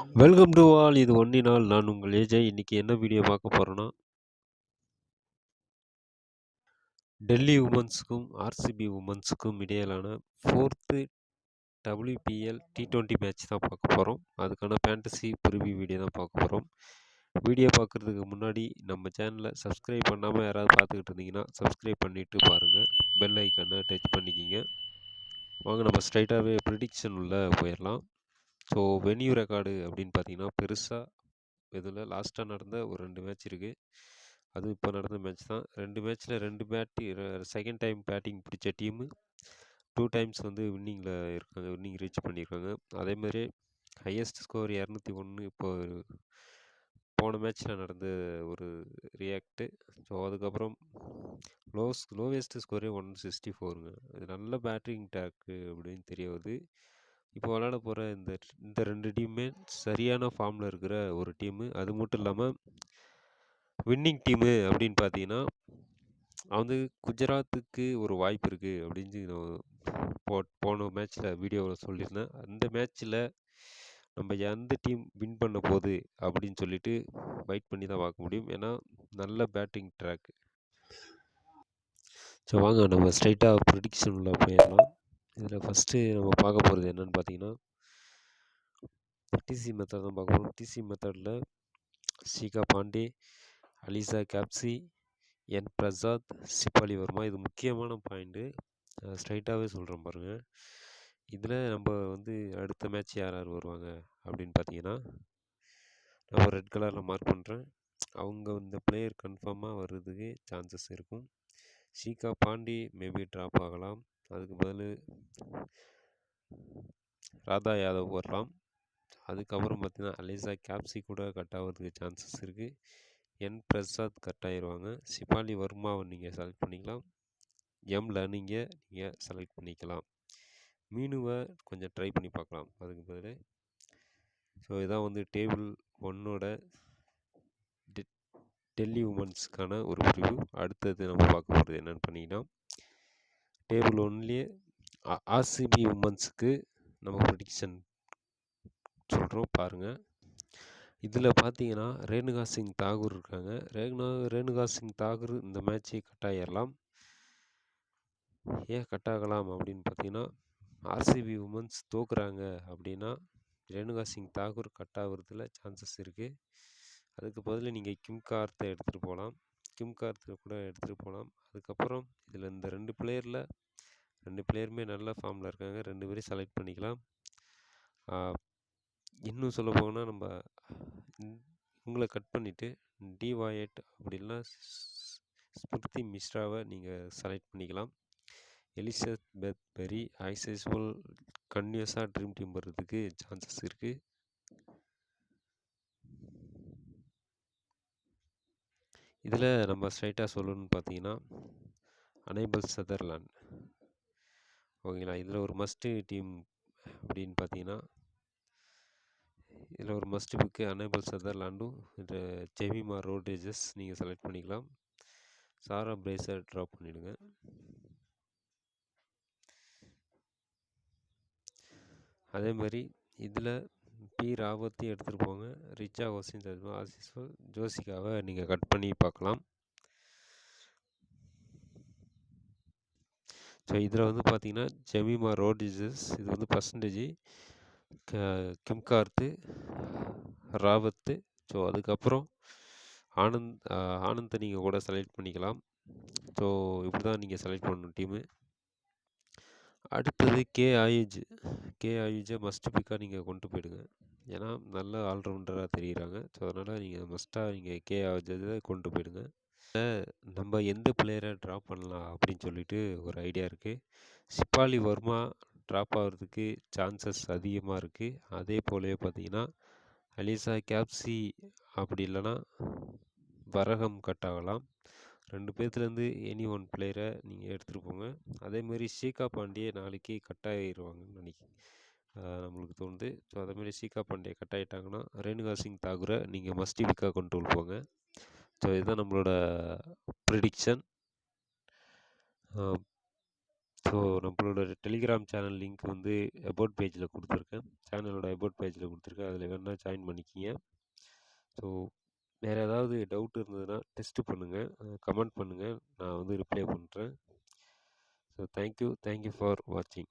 Welcome to all. இது ஒன்னினால் நான் உங்கள் ஏஜே. இன்னைக்கு என்ன வீடியோ பார்க்க போறோம்னா, டெல்லி உமன்ஸுக்கும் ஆர்சிபி உமன்ஸுக்கும் இடையிலான 4th WPL T20 மேட்ச் தான் பார்க்க போகிறோம். அதுக்கான ஃபேண்டசி ப்ரிவ்யூ வீடியோ தான் பார்க்க போகிறோம். வீடியோ பார்க்குறதுக்கு முன்னாடி நம்ம சேனலை சப்ஸ்கிரைப் பண்ணாமல் யாராவது பார்த்துக்கிட்டு இருந்தீங்கன்னா சப்ஸ்கிரைப் பண்ணிவிட்டு பாருங்கள். பெல் ஐக்கனை டச் பண்ணிக்கிங்க. வாங்க நம்ம ஸ்ட்ரைட்டாகவே ப்ரிடிக்ஷன் உள்ள போயிடலாம். ஸோ வென்யூ ரெக்கார்டு அப்படின்னு பார்த்தீங்கன்னா பெருசாக இதில் லாஸ்ட்டாக நடந்த ஒரு 2 மேட்ச் இருக்குது. அது இப்போ நடந்த மேட்ச் தான். 2 மேட்ச்சில் 2 செகண்ட் டைம் பேட்டிங் பிடிச்ச டீமு 2 டைம்ஸ் வந்து வின்னிங்கில் இருக்காங்க, வின்னிங் ரீச் பண்ணியிருக்காங்க. அதேமாதிரி ஹையஸ்ட் ஸ்கோர் 201 இப்போ போன மேட்ச்சில் நடந்த ஒரு ரியாக்டு. ஸோ அதுக்கப்புறம் லோவஸ்ட் ஸ்கோரே 164ங்க. இது நல்ல பேட்டிங் டேக்கு அப்படின்னு தெரிய வருது. இப்போ விளையாட போகிற இந்த 2 டீமுமே சரியான ஃபார்மில் இருக்கிற ஒரு டீமு. அது மட்டும் இல்லாமல் வின்னிங் டீமு அப்படின்னு பார்த்தீங்கன்னா வந்து குஜராத்துக்கு ஒரு வாய்ப்பு இருக்குது அப்படின்னு நான் போன மேட்ச்சில் வீடியோவில் சொல்லியிருந்தேன். அந்த மேட்ச்சில் நம்ம எந்த டீம் வின் பண்ண போகுது அப்படின்னு சொல்லிட்டு வெயிட் பண்ணி தான் பார்க்க முடியும். ஏன்னா நல்ல பேட்டிங் ட்ராக். ஸோ வாங்க நம்ம ஸ்ட்ரைட்டாக ப்ரிடிக்ஷன் உள்ள போயிடலாம். இதில் ஃபஸ்ட்டு நம்ம பார்க்க போகிறது என்னென்னு பார்த்தீங்கன்னா டிசி மெத்தட் தான் பார்க்க போகிறோம். டிசி மெத்தடில் ஷிகா பாண்டே, அலிசா கேப்சி, என் பிரசாத், சிபாலி வர்மா. இது முக்கியமான பாயிண்ட்டு. ஸ்ட்ரைட்டாகவே சொல்கிறேன் பாருங்கள். இதில் நம்ம வந்து அடுத்த மேட்ச் யார் யார் வருவாங்க அப்படின்னு பார்த்தீங்கன்னா நம்ம ரெட் கலரில் மார்க் பண்ணுறேன். அவங்க இந்த பிளேயர் கன்ஃபார்மாக வர்றதுக்கு சான்சஸ் இருக்கும். ஷிகா பாண்டி மேபி ட்ராப் ஆகலாம். அதுக்கு பதில் ராதா யாதவ் வரலாம். அதுக்கப்புறம் பார்த்தீங்கன்னா அலிசா கேப்சி கூட கட் ஆகிறதுக்கு சான்சஸ் இருக்குது. என் பிரசாத் கட் ஆகிடுவாங்க. சிபாலி வர்மாவை நீங்கள் செலக்ட் பண்ணிக்கலாம். எம் லர்னிங்கை நீங்கள் செலக்ட் பண்ணிக்கலாம். மீனுவை கொஞ்சம் ட்ரை பண்ணி பார்க்கலாம் அதுக்கு பதில். ஸோ இதான் வந்து டேபிள் 1ஓட டெல்லி உமன்ஸ்க்கான ஒரு ப்ரிவ்யூ. அடுத்தது நம்ம பார்க்க போகிறது என்னென்னு பண்ணிங்கன்னா டேபிள் 1லேயே ஆர்சிபி உமன்ஸுக்கு நம்ம ப்ரெடிக்ஷன் சொல்கிறோம் பாருங்கள். இதில் பார்த்தீங்கன்னா ரேணுகா சிங் தாகூர் இருக்காங்க. ரேணுகா சிங் தாகூர் இந்த மேட்சை கட் ஆகிடலாம். ஏன் கட் ஆகலாம் அப்படின்னு பார்த்தீங்கன்னா ஆர்சிபி உமன்ஸ் தோக்குறாங்க அப்படின்னா ரேணுகா சிங் தாகூர் கட் ஆகுறதுல சான்சஸ் இருக்குது. அதுக்கு பதில் நீங்கள் கிம் கார்த்தை எடுத்துகிட்டு போகலாம். கிம் கார்த்தை கூட எடுத்துகிட்டு போகலாம். அதுக்கப்புறம் இதில் இந்த 2 பிளேயருமே நல்ல ஃபார்மில் இருக்காங்க. 2 பேரையும் செலக்ட் பண்ணிக்கலாம். இன்னும் சொல்ல போனால் நம்ம இவங்களை கட் பண்ணிவிட்டு டிவாயட் அப்படின்னா ஸ்மிருதி மிஸ்ராவை நீங்கள் செலக்ட் பண்ணிக்கலாம். எலிசபெத் பெரி ஆக்சஸ்ஃபுல் கன்யூஸாக ட்ரீம் டீம் வர்றதுக்கு சான்சஸ் இருக்குது. இதில் நம்ம ஸ்ட்ரைட்டாக சொல்லணும்னு பார்த்தீங்கன்னா அனேபிள் சதர்லாண்ட் ஓகேங்களா. இதில் ஒரு மஸ்ட்டு டீம் அப்படின்னு பார்த்தீங்கன்னா இதில் ஒரு மஸ்ட் பிக்கு அனேபிள் சதர்லாண்டும் இந்த ஜெமிமா ரோட்ரிஜஸ் நீங்கள் செலக்ட் பண்ணிக்கலாம். சாரா பிரேசர் ட்ராப் பண்ணிவிடுங்க. அதே மாதிரி இதில் பி ராவத்தி எடுத்துகிட்டு போங்க. ரிச்சா ஹோசின் சர்மா ஆசிஸ்வல் ஜோசிகாவை நீங்கள் கட் பண்ணி பார்க்கலாம். ஸோ இதில் வந்து பார்த்தீங்கன்னா ஜெமிமா ரோட்ரிஜஸ் இது வந்து பர்சன்டேஜ், கிம் கார்த்து, ராவத்து. ஸோ அதுக்கப்புறம் ஆனந்தை நீங்கள் கூட செலக்ட் பண்ணிக்கலாம். ஸோ இப்படி தான் நீங்கள் செலக்ட் பண்ணணும் டீமு. அடுத்தது கே ஆயுஜை மஸ்ட் பிக்காக நீங்கள் கொண்டு போயிடுங்க. ஏன்னா நல்ல ஆல்ரவுண்டராக தெரிகிறாங்க. ஸோ அதனால் நீங்கள் மஸ்ட்டாக நீங்கள் கே ஆயுஜை கொண்டு போயிடுங்க. நம்ம எந்த பிளேயரை ட்ராப் பண்ணலாம் அப்படின்னு சொல்லிட்டு ஒரு ஐடியா இருக்குது. சிபாலி வர்மா ட்ராப் ஆகிறதுக்கு சான்சஸ் அதிகமாக இருக்குது. அதே போலவே பார்த்தீங்கன்னா அலிசா கேப்சி அப்படி இல்லைன்னா வரகம் கட் ஆகலாம். 2 பேர்த்துலேருந்து எனி ஒன் பிளேயரை நீங்கள் எடுத்துகிட்டு போங்க. அதேமாரி ஷிகா பாண்டியே நாளைக்கு கட் ஆகிடுவாங்கன்னு நம்மளுக்கு தோணுது. ஸோ அதேமாரி ஷிகா பாண்டியே கட் ஆகிட்டாங்கன்னா ரேணுகா சிங் தாகூரை நீங்கள் மஸ்ட் பிக்காக கண்ட்ரோல் போங்க. ஸோ இதுதான் நம்மளோட ப்ரிடிக்ஷன். ஸோ நம்மளோட டெலிகிராம் சேனல் லிங்க் வந்து அபவுட் பேஜில் கொடுத்துருக்கேன். சேனலோட அபவுட் பேஜில் கொடுத்துருக்கேன். அதில் வேணால் ஜாயின் பண்ணிக்கிங்க. ஸோ வேறு ஏதாவது டவுட் இருந்ததுன்னா டெஸ்ட்டு பண்ணுங்கள், கமெண்ட் பண்ணுங்கள், நான் வந்து ரிப்ளை பண்ணுறேன். ஸோ தேங்க்யூ ஃபார் வாட்சிங்.